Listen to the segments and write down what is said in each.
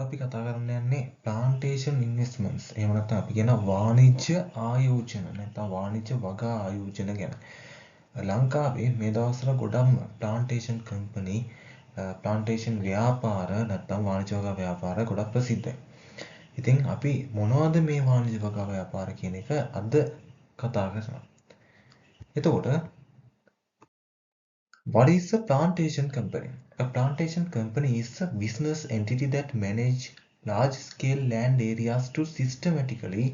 අපි කතා කරන්න යන්නේ ප්ලාන්ටේෂන් ඉන්වෙස්ට්මන්ට්ස්. එහෙම නැත්නම් අපි කියන වාණිජ්‍ය ආයෝජන නැත්නම් වාණිජ්‍ය වගා ආයෝජන ගැන. ලංකාවේ මේ දවස්වල ගොඩක් ප්ලාන්ටේෂන් කම්පැනි ප්ලාන්ටේෂන් ව්‍යාපාර නැත්නම් වාණිජ්‍ය වගා ව්‍යාපාර ගොඩක් ප්‍රසිද්ධයි. ඉතින් අපි මොනවද මේ වාණිජ්‍ය වගා ව්‍යාපාර කියන එක අද කතා කරනවා. එතකොට what is a plantation company? A plantation company is a business entity that manage large-scale land areas to systematically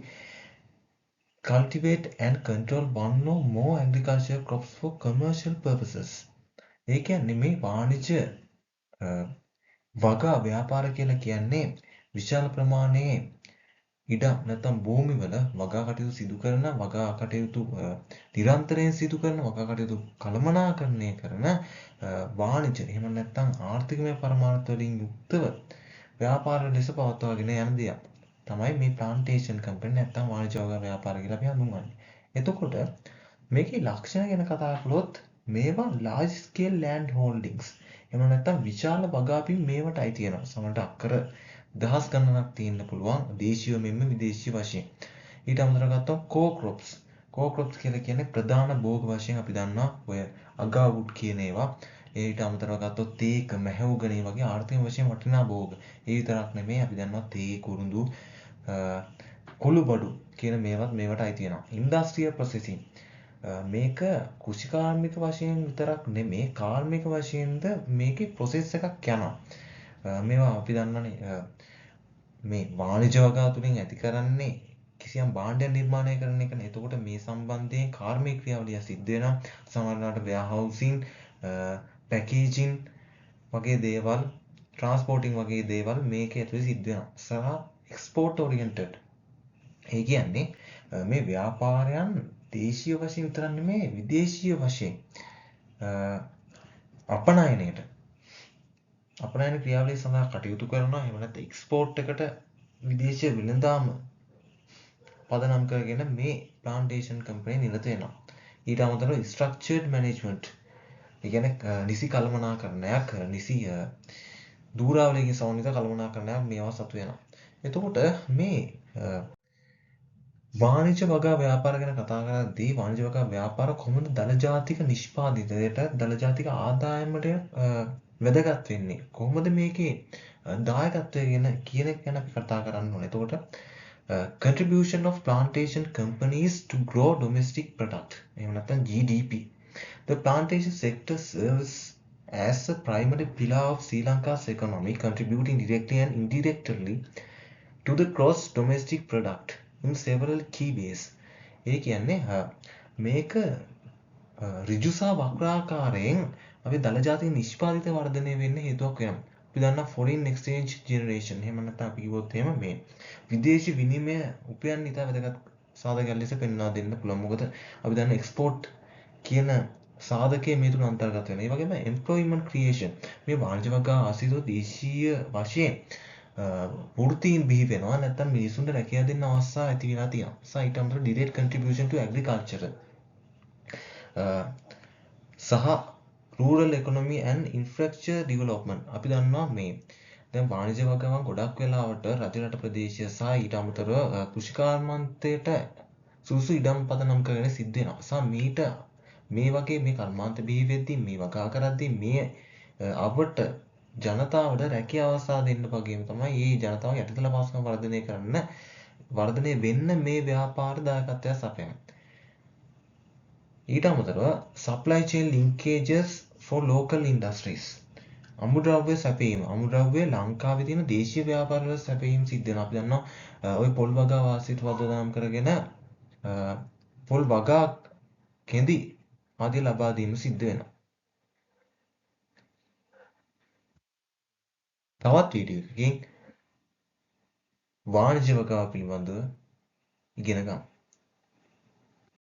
cultivate and control one or more agricultural crops for commercial purposes. ඒ කියන්නේ මේ වාණිජ්‍ය වගා ව්‍යාපාර කියලා කියන්නේ විශාල ප්‍රමාණයේ ඉඩම් නැත්නම් භූමිවල වගා කටයුතු සිදු කරන වගා කටයුතු නිරන්තරයෙන් සිදු කරන වගා කටයුතු කළමනාකරණය කරන වාණිජ්‍ය එහෙම නැත්නම් ආර්ථිකමය පරමාර්ථ වලින් යුක්තව ව්‍යාපාර ලෙස පවත්වාගෙන යන දෙයක් තමයි මේ ප්ලාන්ටේෂන් කම්පැනි නැත්නම් වාණිජ්‍ය වගා ව්‍යාපාර කියලා අපි හඳුන්වන්නේ. එතකොට මේකේ ලක්ෂණ ගැන කතා කළොත් මේවා large scale land holdings එහෙම නැත්නම් විශාල වගාපින් මේවට අයිති වෙනවා. සමහරට අක්කර දහස් ගණනක් තියෙන්න පුළුවන් දේශීය මෙන්ම විදේශීය වශයෙන්. ඊට අමතරව ගත්තොත් කෝ ක්‍රොප්ස්. කෝ ක්‍රොප්ස් කියලා කියන්නේ ප්‍රධාන භෝග වශයෙන් අපි දන්නවා ඔය අගාවුඩ් කියන ඒවා. ඊට අමතරව ගත්තොත් තේක, මැහැවුගනි වගේ ආර්ථික වශයෙන් වටිනා භෝග. ඒ විතරක් නෙමෙයි අපි දන්නවා තේ, කුරුඳු, කොළුබඩු කියන මේවට අයිති වෙනවා. Industrial processing. මේක කෘෂිකාර්මික වශයෙන් විතරක් නෙමෙයි කාර්මික වශයෙන්ද මේකේ ප්‍රොසෙස් එකක් යනවා. මේවා අපි දන්නනේ මේ වාණිජ්‍ය වගා තුලින් ඇති කරන්නේ කිසියම් භාණ්ඩයක් නිර්මාණය කරන එකනේ. එතකොට මේ සම්බන්ධයෙන් කාර්මික ක්‍රියාවලිය සිද්ධ වෙනවා. සමහරවිට වෙයාහවුසින්, පැකේජින් වගේ දේවල්, ට්‍රාන්ස්පෝර්ටින් වගේ දේවල් මේකේ ඇතුලේ සිද්ධ වෙනවා. සහ එක්ස්පෝර්ට් ඔරියන්ටඩ්. ඒ කියන්නේ මේ ව්‍යාපාරයන් දේශීය වශයෙන් විතරක් නෙමෙයි විදේශීය වශයෙන් අපනයන ක්‍රියාවලිය සඳහා කටයුතු කරනවා. එහෙම නැත්නම් එක්ස්පෝර්ට් එකට විදේශීය වෙළඳාම පදනම් කරගෙන මේ ප්ලාන්ටේෂන් කම්පැනි නිරත වෙනවා. ඊට අමතරව ස්ට්‍රක්චර්ඩ් මැනේජ්මන්ට්. ඒ කියන්නේ නිසි කළමනාකරණයක්, නිසි දූරාවලියකින් සමන්විත කළමනාකරණයක් මේවා සතු වෙනවා. එතකොට මේ වාණිජ්‍ය වගා ව්‍යාපාර ගැන කතා කරද්දී වාණිජ්‍ය වගා ව්‍යාපාර කොහොමද දල ජාතික නිෂ්පාදිතයට දල ජාතික ආදායමට වැදගත් වෙන්නේ? කොහොමද මේකේ දායකත්වය ගැන කියන එක ගැන අපි කතා කරන්න ඕනේ. එතකොට contribution of plantation companies to grow domestic product. එහෙම නැත්නම් GDP. The plantation sector serves as a primary pillar of Sri Lanka's economy, contributing directly and indirectly to the gross domestic product in several key ways. ඒ කියන්නේ මේක ඍජුසා වක්‍රාකාරයෙන් අපි දල ජාතික නිෂ්පාදිත වර්ධනය වෙන්න හේතුවක් වෙනවා. අපි දන්නා foreign exchange generation. එහෙම නැත්නම් අපි කිව්වොත් එහෙම මේ විදේශී විනිමය උපයන්න ඉතා වැදගත් සාධකයක් ලෙස පෙන්වා දෙන්න පුළුවන්. මොකද අපි දන්න එක්ස්පෝර්ට් කියන සාධකයේ මේ තුන අන්තර්ගත වෙනවා. ඒ වගේම employment creation. මේ වාණිජ්‍ය වගා ආශ්‍රිතව දේශීය වශයෙන් වෘත්තීන් බිහි වෙනවා. නැත්නම් මිනිසුන්ට රැකියාව දෙන්න අවස්ථා ඇති වෙලා තියෙනවා. So ඊට අමතරව direct contribution to agriculture. සහ rural economy and infrastructure development. අපි දන්නවා මේ දැන් වාණිජ්‍ය වගාවන් ගොඩක් වෙලාවට රජරට ප්‍රදේශය සහ ඊට අමතරව කෘෂිකාර්මාන්තයට සුසු ඉඩම් පදනම් කරගෙන සිද්ධ වෙනවා. සහ මීට මේ වගේ මේ කර්මාන්ත බිහි වෙද්දී මේ වගා කරද්දී මේ අපට ජනතාවට රැකියාව අවස්ථා දෙන්න වගේම තමයි මේ ජනතාවගේ යටිතල පහසුකම් වර්ධනය වෙන්න මේ ව්‍යාපාර දායකත්වය සපයන්නේ. ඊට අමතරව supply chain linkages for local industries. අමුද්‍රව්‍ය සැපයීම. අමුද්‍රව්‍ය ලංකාවේ තියෙන දේශීය ව්‍යාපාරවල සැපයීම සිද්ධ වෙනවා. අපි දන්නවා ওই පොල් වගා වාසිත වදනම් කරගෙන පොල් වගා කෙඳි ආදී ලබා දීම සිද්ධ වෙනවා. තවත් වීඩියෝ එකකින් වාණිජ්‍ය වගාව පිළිබඳව ඉගෙන ගමු.